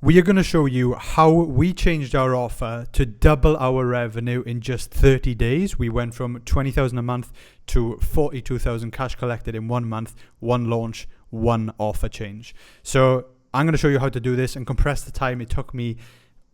we are going to show you how we changed our offer to double our revenue in just 30 days. We went from 20,000 a month to 42,000 cash collected in 1 month, one launch, one offer change. So I'm going to show you how to do this and compress the time. It took me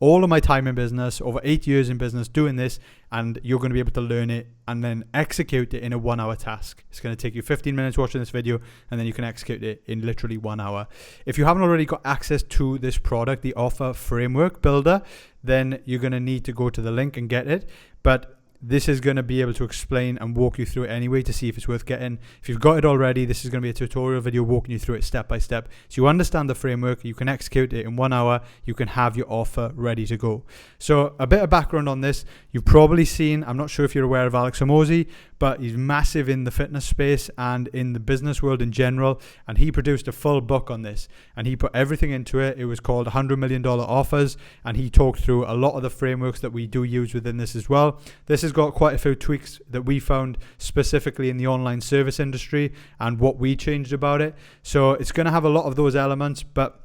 all of my time in business, over 8 years in business doing this, and you're going to be able to learn it and then execute it in a 1 hour task. It's going to take you 15 minutes watching this video, and then you can execute it in literally 1 hour. If you haven't already got access to this product, the Offer Framework Builder, then you're going to need to go to the link and get it. But this is going to be able to explain and walk you through it anyway to see if it's worth getting. If you've got it already, this is going to be a tutorial video walking you through it step by step. So you understand the framework, you can execute it in 1 hour, you can have your offer ready to go. So a bit of background on this, you've probably seen, I'm not sure if you're aware of Alex Hormozi, but he's massive in the fitness space and in the business world in general. And he produced a full book on this and he put everything into it. It was called $100 million Offers. And he talked through a lot of the frameworks that we do use within this as well. This has got quite a few tweaks that we found specifically in the online service industry and what we changed about it. So it's going to have a lot of those elements, but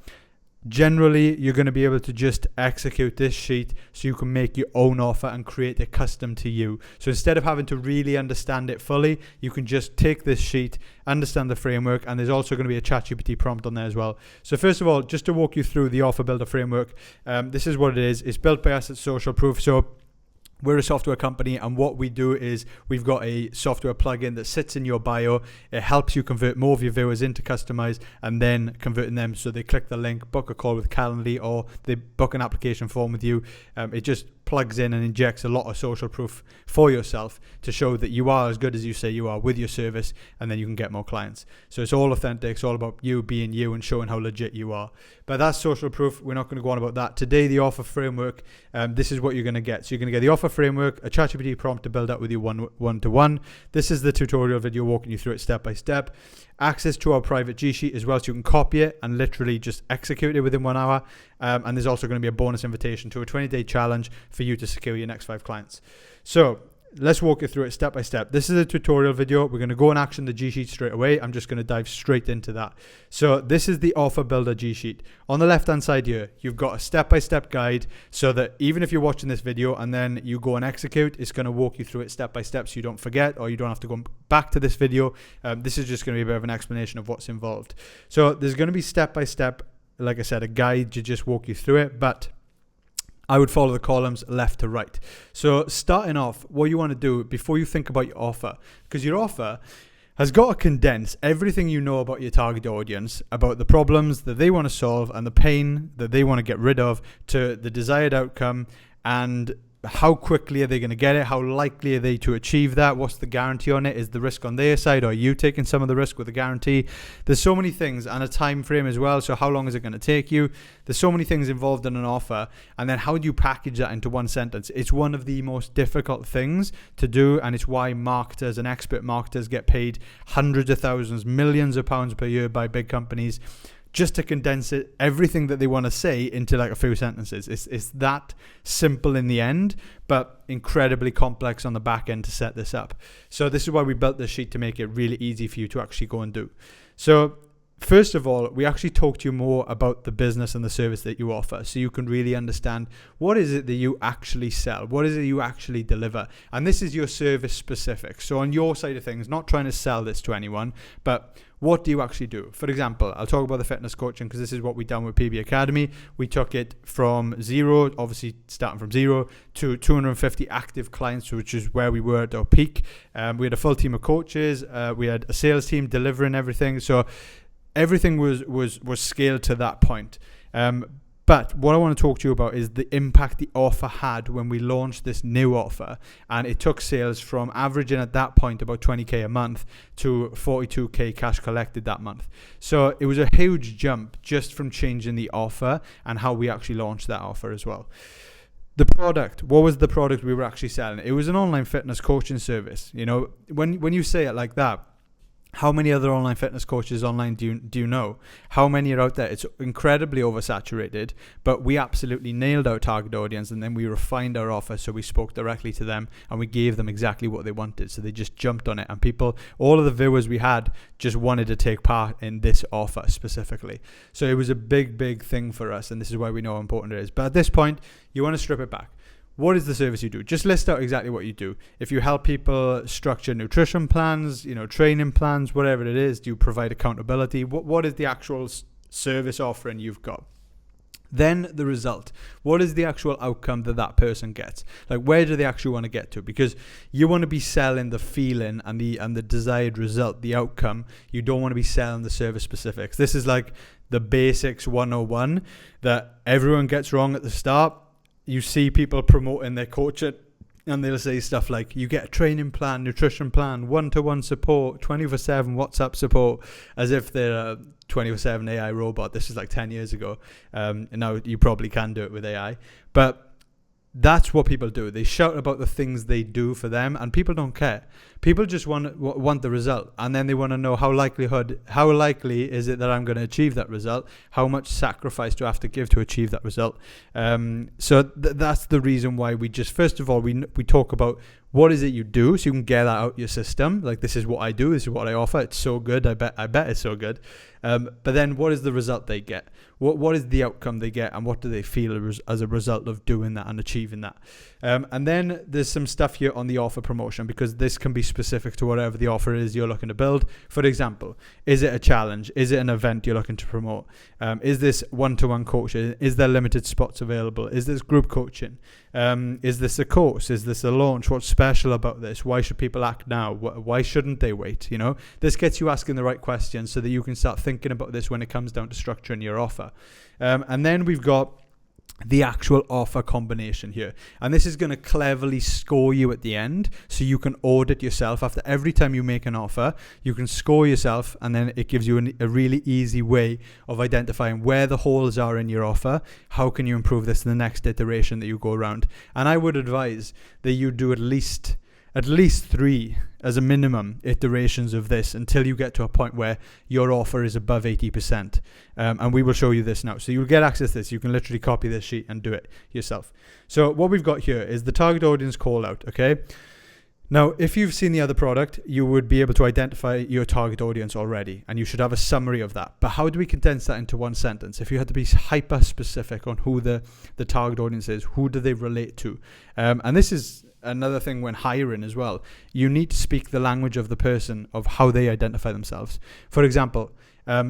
generally, you're going to be able to just execute this sheet so you can make your own offer and create it custom to you. So instead of having to really understand it fully, you can just take this sheet, understand the framework, and there's also going to be a ChatGPT prompt on there as well. So first of all, just to walk you through the Offer Builder Framework, this is what it is. It's built by us at SocialProof. So we're a software company, and what we do is we've got a software plugin that sits in your bio. It helps you convert more of your viewers into customized and then converting them so they click the link, book a call with Calendly, or they book an application form with you. It just plugs in and injects a lot of social proof for yourself to show that you are as good as you say you are with your service, and then you can get more clients. So it's all authentic. It's all about you being you and showing how legit you are. But that's social proof. We're not going to go on about that. Today, the offer framework, this is what you're going to get. So you're going to get the offer framework, a ChatGPT prompt to build up with you one-to-one. This is the tutorial video walking you through it step by step. Access to our private G Sheet as well, so you can copy it and literally just execute it within 1 hour. And there's also going to be a bonus invitation to a 20-day challenge for you to secure your next 5 clients. So let's walk you through it step by step. This is a tutorial video. We're going to go and action the G Sheet straight away. I'm just going to dive straight into that. So this is the Offer Builder G Sheet. On the left hand side here, you've got a step-by-step guide so that even if you're watching this video and then you go and execute, it's going to walk you through it step by step so you don't forget, or you don't have to go back to this video. This is just going to be a bit of an explanation of what's involved. So there's going to be step-by-step, like I said, a guide to just walk you through it, but I would follow the columns left to right. So starting off, what you want to do before you think about your offer, because your offer has got to condense everything you know about your target audience, about the problems that they want to solve and the pain that they want to get rid of, to the desired outcome, and how quickly are they going to get it? How likely are they to achieve that? What's the guarantee on it? Is the risk on their side? Or are you taking some of the risk with a guarantee? There's so many things, and a time frame as well. So how long is it going to take you? There's so many things involved in an offer. And then how do you package that into one sentence? It's one of the most difficult things to do, and it's why marketers and expert marketers get paid hundreds of thousands, millions of pounds per year by big companies just to condense it, everything that they want to say into like a few sentences. It's that simple in the end, but incredibly complex on the back end to set this up. So this is why we built this sheet, to make it really easy for you to actually go and do. So first of all, we actually talk to you more about the business and the service that you offer, so you can really understand what is it that you actually sell, what is it you actually deliver, and this is your service specific. So on your side of things, not trying to sell this to anyone, but what do you actually do? For example, I'll talk about the fitness coaching because this is what we've done with PB Academy. We took it from zero, obviously starting from zero, to 250 active clients, which is where we were at our peak. We had a full team of coaches. We had a sales team delivering everything. So everything was scaled to that point. But what I want to talk to you about is the impact the offer had when we launched this new offer. And it took sales from averaging at that point about 20K a month to 42K cash collected that month. So it was a huge jump just from changing the offer and how we actually launched that offer as well. The product, what was the product we were actually selling? It was an online fitness coaching service. You know, when you say it like that, How many other online fitness coaches online do you know? How many are out there? It's incredibly oversaturated, but we absolutely nailed our target audience, and then we refined our offer, so we spoke directly to them and we gave them exactly what they wanted. So they just jumped on it, and people, all of the viewers we had, just wanted to take part in this offer specifically. So it was a big thing for us, and this is why we know how important it is. But at this point, you want to strip it back. What is the service you do? Just list out exactly what you do. If you help people structure nutrition plans, training plans, whatever it is, do you provide accountability? What is the actual service offering you've got? Then the result. What is the actual outcome that person gets? Like, where do they actually want to get to? Because you want to be selling the feeling and the desired result, the outcome. You don't want to be selling the service specifics. This is like the basics 101 that everyone gets wrong at the start. You see people promoting their coaching, and they'll say stuff like, you get a training plan, nutrition plan, one-to-one support, 24/7 WhatsApp support, as if they're a 24/7 AI robot. This is like 10 years ago. And now you probably can do it with AI. But that's what people do. They shout about the things they do for them, and people don't care. People just want the result, and then they want to know how likely is it that I'm going to achieve that result? How much sacrifice do I have to give to achieve that result? So that's the reason why we just, first of all, we talk about what is it you do, so you can get that out your system. Like, this is what I do, this is what I offer. It's so good. I bet it's so good. But then what is the result they get? What is the outcome they get, and what do they feel as a result of doing that and achieving that? And then there's some stuff here on the offer promotion, because this can be specific to whatever the offer is you're looking to build. For example, is it a challenge? Is it an event you're looking to promote? Is this one-to-one coaching? Is there limited spots available? Is this group coaching? Is this a course? Is this a launch? What's special about this? Why should people act now? Why shouldn't they wait? This gets you asking the right questions so that you can start thinking about this when it comes down to structuring your offer. And then we've got the actual offer combination here, and this is going to cleverly score you at the end, so you can audit yourself. After every time you make an offer, you can score yourself, and then it gives you a really easy way of identifying where the holes are in your offer. How can you improve this in the next iteration that you go around? And I would advise that you do at least 3 as a minimum iterations of this until you get to a point where your offer is above 80%. And we will show you this now. So you'll get access to this. You can literally copy this sheet and do it yourself. So what we've got here is the target audience call out, okay? Now, if you've seen the other product, you would be able to identify your target audience already, and you should have a summary of that. But how do we condense that into one sentence? If you had to be hyper specific on who the target audience is, who do they relate to? And this is another thing when hiring as well. You need to speak the language of the person, of how they identify themselves. For example,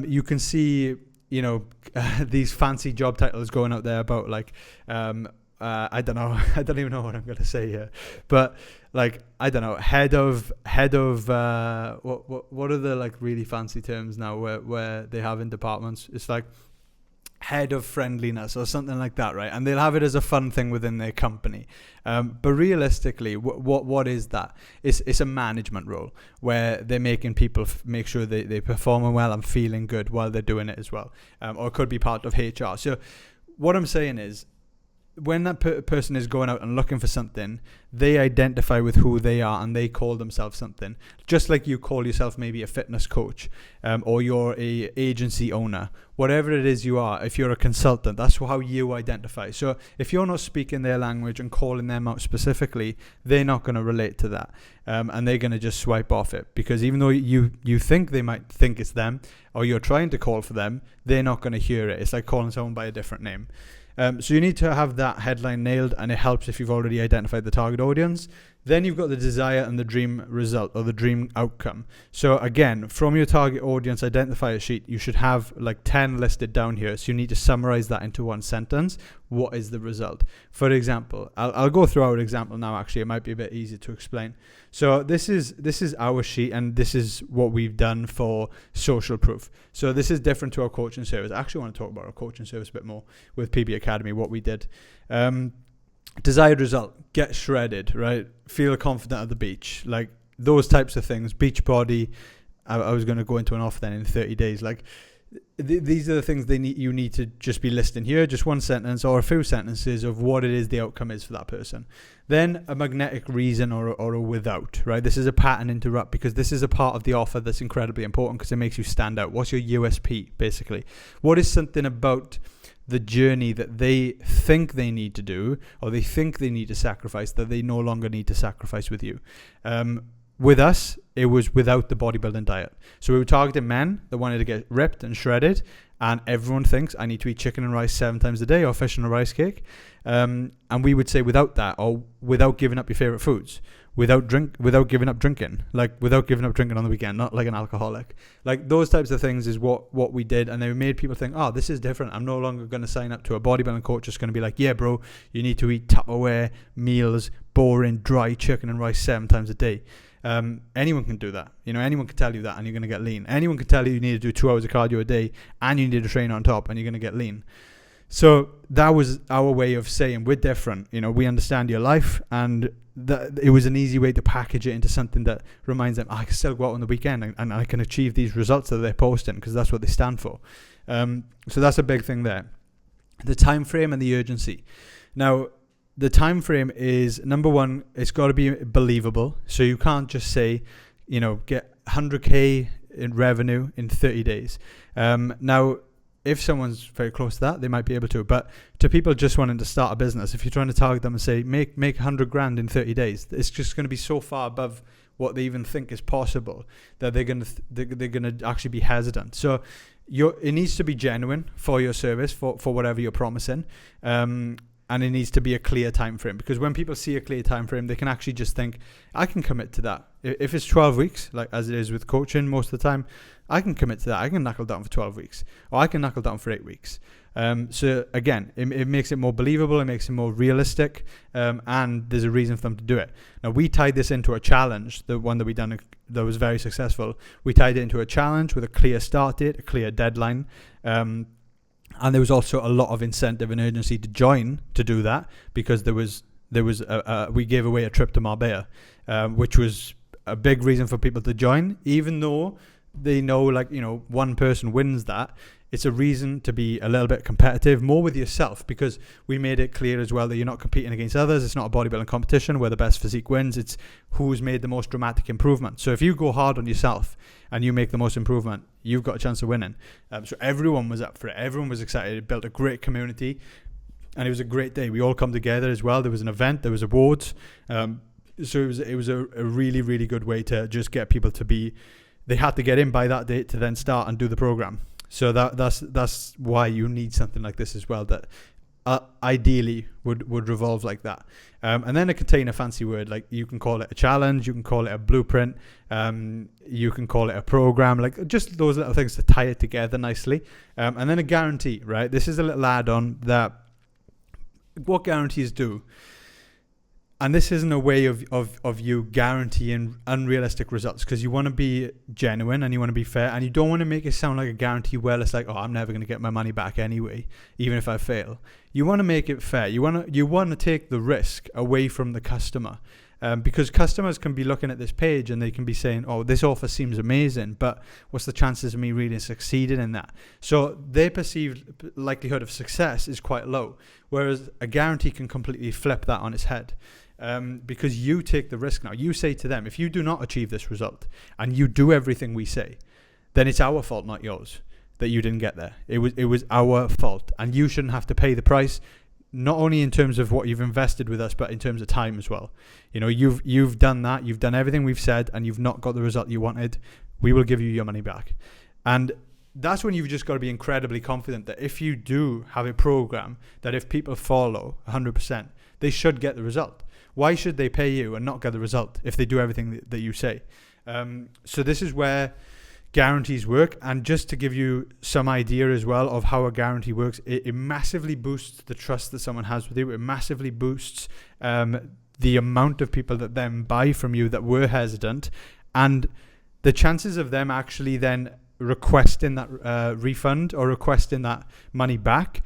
you can see, these fancy job titles going out there about like, I don't know, I don't even know what I'm going to say here, but like, I don't know, head of what are the like really fancy terms now where they have in departments? It's like head of friendliness or something like that, right? And they'll have it as a fun thing within their company. But realistically, what is that? It's a management role where they're making people make sure they're performing well and feeling good while they're doing it as well. Or it could be part of HR. So what I'm saying is, when that person is going out and looking for something, they identify with who they are and they call themselves something. Just like you call yourself maybe a fitness coach, or you're a agency owner, whatever it is you are. If you're a consultant, that's how you identify. So if you're not speaking their language and calling them out specifically, they're not going to relate to that, and they're going to just swipe off it, because even though you think they might think it's them, or you're trying to call for them, they're not going to hear it. It's like calling someone by a different name. So you need to have that headline nailed, and it helps if you've already identified the target audience. Then you've got the desire and the dream result, or the dream outcome. So again, from your target audience identifier sheet, you should have like 10 listed down here. So you need to summarize that into one sentence. What is the result? For example, I'll go through our example now. Actually, it might be a bit easier to explain. So this is our sheet, and this is what we've done for SocialProof. So this is different to our coaching service. I actually want to talk about our coaching service a bit more with PB Academy, what we did. Desired result, get shredded, right? Feel confident at the beach, like those types of things. Beach body. I was going to go into an offer then in 30 days. Like, these are the things you need to just be listing here, just one sentence or a few sentences of what it is the outcome is for that person. Then a magnetic reason or a without, right? This is a pattern interrupt, because this is a part of the offer that's incredibly important because it makes you stand out. What's your USP, basically? What is something about the journey that they think they need to do, or they think they need to sacrifice, that they no longer need to sacrifice with you? With us, it was without the bodybuilding diet. So we were targeting men that wanted to get ripped and shredded, and everyone thinks I need to eat chicken and rice 7 times a day or fish and a rice cake. And we would say without that, or without giving up your favorite foods, without giving up drinking, like without giving up drinking on the weekend, not like an alcoholic. Like those types of things is what we did, and they made people think, oh, this is different. I'm no longer going to sign up to a bodybuilding coach just going to be like, yeah, bro, you need to eat Tupperware meals, boring, dry chicken and rice 7 times a day. Anyone can do that. Anyone can tell you that and you're going to get lean. Anyone can tell you need to do 2 hours of cardio a day and you need to train on top and you're going to get lean. So that was our way of saying we're different. We understand your life, and that it was an easy way to package it into something that reminds them, I can still go out on the weekend and I can achieve these results that they're posting, because that's what they stand for. So that's a big thing there. The time frame and the urgency. Now, the time frame is, number one, it's got to be believable. So you can't just say, get 100K in revenue in 30 days. Now, if someone's very close to that, they might be able to. But to people just wanting to start a business, if you're trying to target them and say, make 100 grand in 30 days, it's just going to be so far above what they even think is possible that they're going to actually be hesitant. So it needs to be genuine for your service, for whatever you're promising. And it needs to be a clear time frame, because when people see a clear time frame, they can actually just think, I can commit to that. If it's 12 weeks, like as it is with coaching most of the time, I can commit to that. I can knuckle down for 12 weeks, or I can knuckle down for 8 weeks. So again, it makes it more believable, it makes it more realistic, and there's a reason for them to do it. Now, we tied this into a challenge, the one that we done that was very successful. We tied it into a challenge with a clear start date, a clear deadline, and there was also a lot of incentive and urgency to join to do that, because we gave away a trip to Marbella, which was a big reason for people to join, even though they know, one person wins that. It's a reason to be a little bit competitive, more with yourself, because we made it clear as well that you're not competing against others. It's not a bodybuilding competition where the best physique wins. It's who's made the most dramatic improvement. So if you go hard on yourself and you make the most improvement, you've got a chance of winning. So everyone was up for it. Everyone was excited. It built a great community, and it was a great day. We all come together as well. There was an event. There was awards. So it was a really, really good way to just get people to be. They had to get in by that date to then start and do the program. So that's why you need something like this as well, that ideally would revolve like that. And then it contain a fancy word, like you can call it a challenge, you can call it a blueprint, you can call it a program, like just those little things to tie it together nicely. And then a guarantee, right? This is a little add-on that what guarantees do. And this isn't a way of you guaranteeing unrealistic results, because you want to be genuine and you want to be fair, and you don't want to make it sound like a guarantee where it's like, oh, I'm never going to get my money back anyway, even if I fail. You want to make it fair. You want to take the risk away from the customer, because customers can be looking at this page and they can be saying, oh, this offer seems amazing, but what's the chances of me really succeeding in that? So their perceived likelihood of success is quite low, whereas a guarantee can completely flip that on its head. Because you take the risk now. You say to them, if you do not achieve this result and you do everything we say, then it's our fault, not yours, that you didn't get there. It was our fault, and you shouldn't have to pay the price, not only in terms of what you've invested with us, but in terms of time as well. You've done that, you've done everything we've said, and you've not got the result you wanted. We will give you your money back. And that's when you've just got to be incredibly confident that if you do have a program that if people follow 100%, they should get the result. Why should they pay you and not get the result if they do everything that you say? So this is where guarantees work. And just to give you some idea as well of how a guarantee works, it massively boosts the trust that someone has with you. It massively boosts the amount of people that then buy from you that were hesitant, and the chances of them actually then requesting that refund or requesting that money back,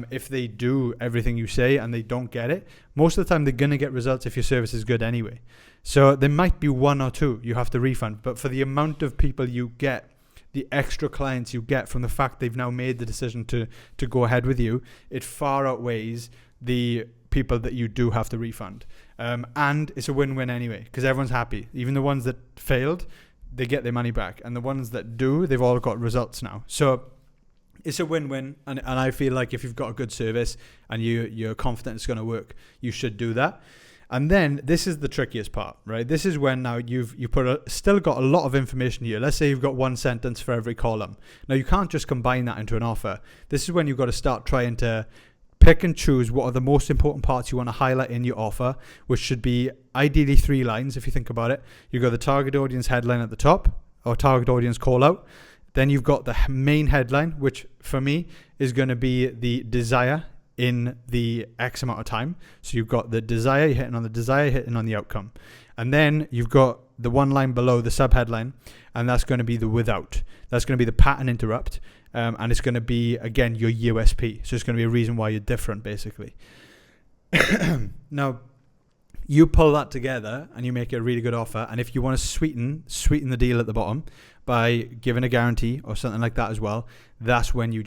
if they do everything you say and they don't get it, most of the time they're going to get results if your service is good anyway. So there might be one or two you have to refund, but for the amount of people you get the extra clients you get from the fact they've now made the decision to go ahead with you, it far outweighs the people that you do have to refund. And it's a win-win anyway, because everyone's happy. Even the ones that failed, they get their money back. And the ones that do, they've all got results now. So it's a win-win. And I feel like if you've got a good service and you're confident it's going to work, you should do that. And then this is the trickiest part, right? This is when now you've still got a lot of information here. Let's say you've got one sentence for every column. Now you can't just combine that into an offer. This is when you've got to start trying to pick and choose what are the most important parts you want to highlight in your offer, which should be ideally 3 lines if you think about it. You've got the target audience headline at the top, or target audience call out. Then you've got the main headline, which for me is going to be the desire in the X amount of time. So you've got the desire, you're hitting on the desire, hitting on the outcome. And then you've got the one line below the subheadline, and that's going to be the without. That's going to be the pattern interrupt. And it's going to be, again, your USP. So it's going to be a reason why you're different, basically. Now, you pull that together and you make it a really good offer. And if you want to sweeten the deal at the bottom by giving a guarantee or something like that as well, that's when you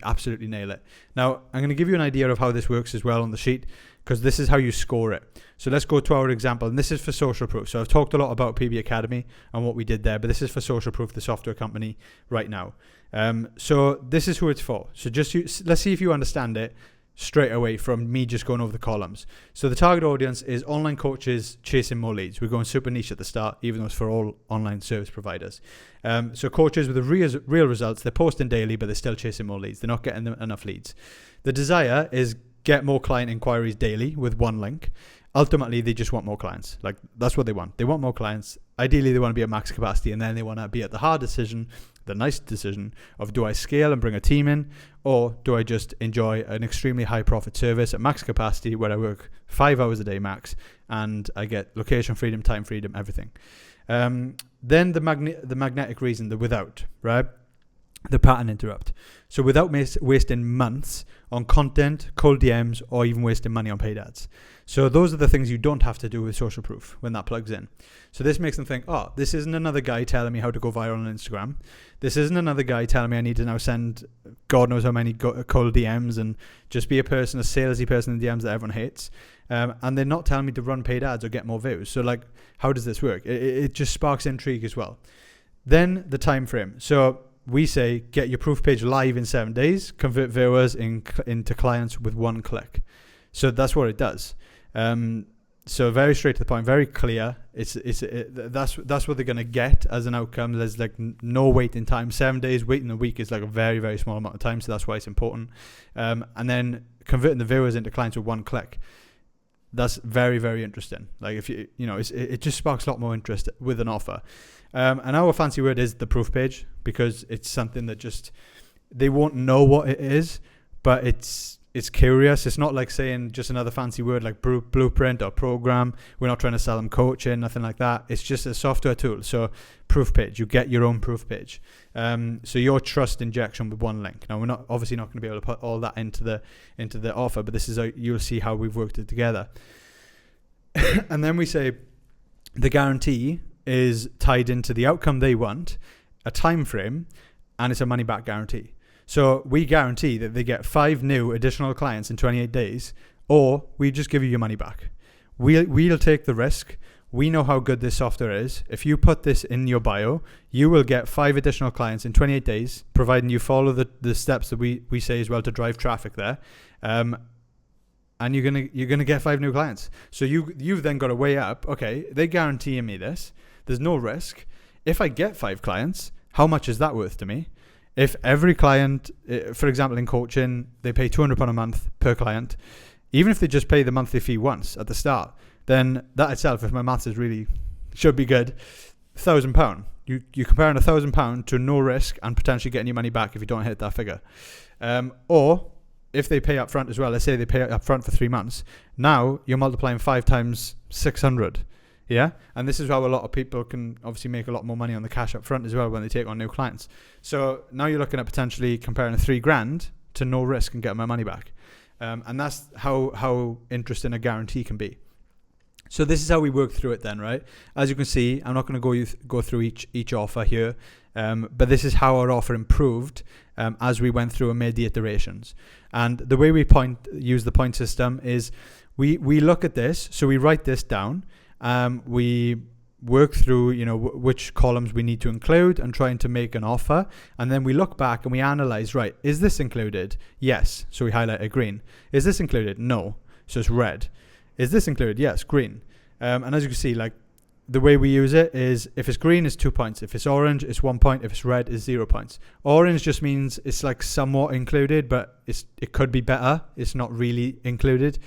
absolutely nail it. Now, I'm going to give you an idea of how this works as well on the sheet, because this is how you score it. So let's go to our example, and this is for SocialProof. So I've talked a lot about PB Academy and what we did there, but this is for SocialProof, the software company, right now. So this is who it's for. So let's see if you understand it straight away from me just going over the columns. So the target audience is online coaches chasing more leads. We're going super niche at the start, even though it's for all online service providers. So coaches with the real results, they're posting daily, but they're still chasing more leads. They're not getting enough leads. The desire is get more client inquiries daily with one link. Ultimately, they just want more clients. Like, that's what they want. They want more clients. Ideally, they want to be at max capacity, and then they want to be at the hard decision, the nice decision of, do I scale and bring a team in, or do I just enjoy an extremely high profit service at max capacity where I work 5 hours a day max and I get location freedom, time freedom, everything. Then the magnetic reason, the without, right? The pattern interrupt. So without wasting months on content, cold DMs, or even wasting money on paid ads. So those are the things you don't have to do with SocialProof when that plugs in. So this makes them think, oh, this isn't another guy telling me how to go viral on Instagram. This isn't another guy telling me I need to now send God knows how many cold DMs and just be a salesy person in DMs that everyone hates. And they're not telling me to run paid ads or get more views. So like, how does this work? It just sparks intrigue as well. Then the time frame. So we say, get your proof page live in 7 days, convert viewers into clients with 1 click. So that's what it does. So very straight to the point, very clear. That's what they're going to get as an outcome. There's like no waiting time. 7 days, waiting a week is like a very, very small amount of time. So that's why it's important. And then converting the viewers into clients with 1 click. That's very, very interesting. Like if it just sparks a lot more interest with an offer. And our fancy word is the proof page, because it's something that just, they won't know what it is, but it's curious. It's not like saying just another fancy word like blueprint or program. We're not trying to sell them coaching, nothing like that. It's just a software tool. So proof page, you get your own proof page. So your trust injection with 1 link. Now we're not going to be able to put all that into the offer, but this is you'll see how we've worked it together. And then we say the guarantee is tied into the outcome they want, a time frame, and it's a money back guarantee. So we guarantee that they get 5 new additional clients in 28 days, or we just give you your money back. We'll take the risk. We know how good this software is. If you put this in your bio, you will get 5 additional clients in 28 days, providing you follow the steps that we say as well to drive traffic there. And you're gonna get 5 new clients. So you've then got to weigh up, okay, they guarantee me this. There's no risk. If I get 5 clients, how much is that worth to me? If every client, for example, in coaching, they pay £200 a month per client, even if they just pay the monthly fee once at the start, then that itself, if my maths is really, should be good, £1,000. You're comparing £1,000 to no risk and potentially getting your money back if you don't hit that figure. Or if they pay up front as well, let's say they pay up front for 3 months, now you're multiplying 5 times 600. Yeah, and this is how a lot of people can obviously make a lot more money on the cash up front as well when they take on new clients. So now you're looking at potentially comparing $3,000 to no risk and getting my money back. And that's how interesting a guarantee can be. So this is how we work through it then, right? As you can see, I'm not going to go through each offer here, but this is how our offer improved as we went through and made the iterations. And the way we use the point system is we look at this, so we write this down, we work through which columns we need to include and trying to make an offer, and then we look back and we analyze, right, is this included? Yes, so we highlight a green. Is this included? No, so it's red. Is this included? Yes, green. And as you can see, like the way we use it is if it's green, it's 2 points. If it's orange, it's 1 point. If it's red, it's 0 points. Orange just means it's like somewhat included, but it could be better. It's not really included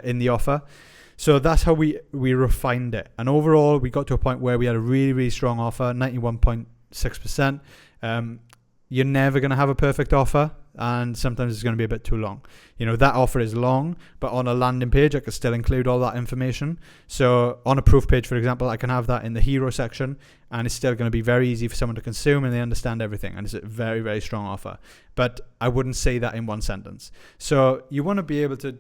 in the offer. So that's how we refined it. And overall, we got to a point where we had a really, really strong offer, 91.6%. You're never going to have a perfect offer, and sometimes it's going to be a bit too long. That offer is long, but on a landing page, I can still include all that information. So on a proof page, for example, I can have that in the hero section, and it's still going to be very easy for someone to consume, and they understand everything. And it's a very, very strong offer. But I wouldn't say that in one sentence. So you want to be able to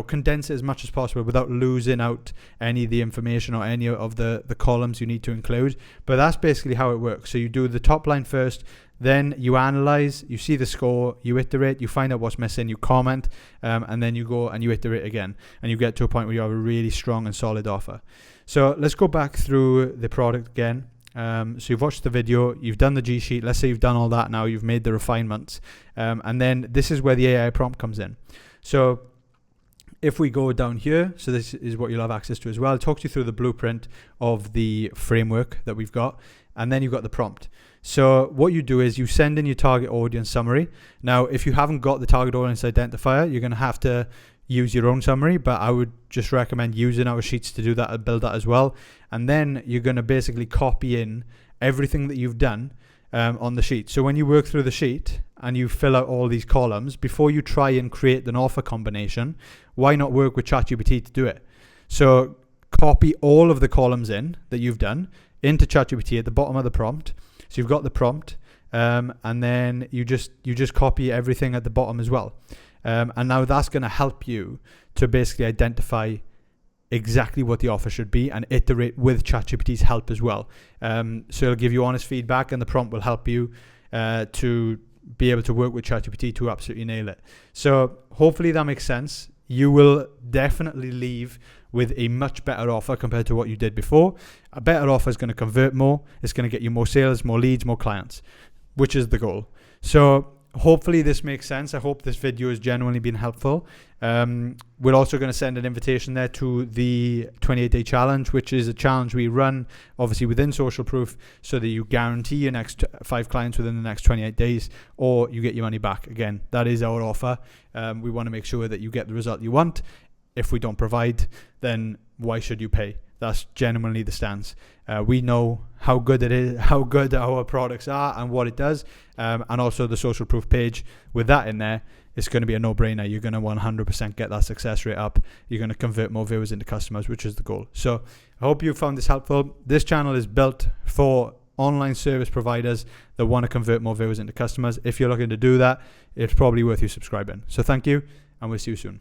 condense it as much as possible without losing out any of the information or any of the columns you need to include. But that's basically how it works. So you do the top line first, then you analyze, you see the score, you iterate, you find out what's missing, you comment, and then you go and you iterate again, and you get to a point where you have a really strong and solid offer. So let's go back through the product again. So you've watched the video, you've done the G sheet. Let's say you've done all that now, you've made the refinements, and then this is where the AI prompt comes in. So if we go down here, so this is what you'll have access to as well. It talks you through the blueprint of the framework that we've got, and then you've got the prompt. So what you do is you send in your target audience summary. Now, if you haven't got the target audience identifier, you're going to have to use your own summary, but I would just recommend using our sheets to do that and build that as well. And then you're going to basically copy in everything that you've done on the sheet. So when you work through the sheet and you fill out all these columns, before you try and create an offer combination, why not work with ChatGPT to do it? So copy all of the columns in that you've done into ChatGPT at the bottom of the prompt. So you've got the prompt, and then you just copy everything at the bottom as well. And now that's going to help you to basically identify exactly what the offer should be and iterate with ChatGPT's help as well. So it'll give you honest feedback, and the prompt will help you to be able to work with ChatGPT to absolutely nail it. So hopefully that makes sense. You will definitely leave with a much better offer compared to what you did before. A better offer is going to convert more. It's going to get you more sales, more leads, more clients, which is the goal. So hopefully this makes sense. I hope this video has genuinely been helpful. We're also going to send an invitation there to the 28-day challenge, which is a challenge we run obviously within SocialProof, so that you guarantee your next 5 clients within the next 28 days, or you get your money back. Again, that is our offer. We want to make sure that you get the result you want. If we don't provide, then why should you pay? That's genuinely the stance. We know how good it is, how good our products are and what it does. And also the SocialProof page, with that in there, it's going to be a no-brainer. You're going to 100% get that success rate up. You're going to convert more viewers into customers, which is the goal. So I hope you found this helpful. This channel is built for online service providers that want to convert more viewers into customers. If you're looking to do that, it's probably worth you subscribing. So thank you, and we'll see you soon.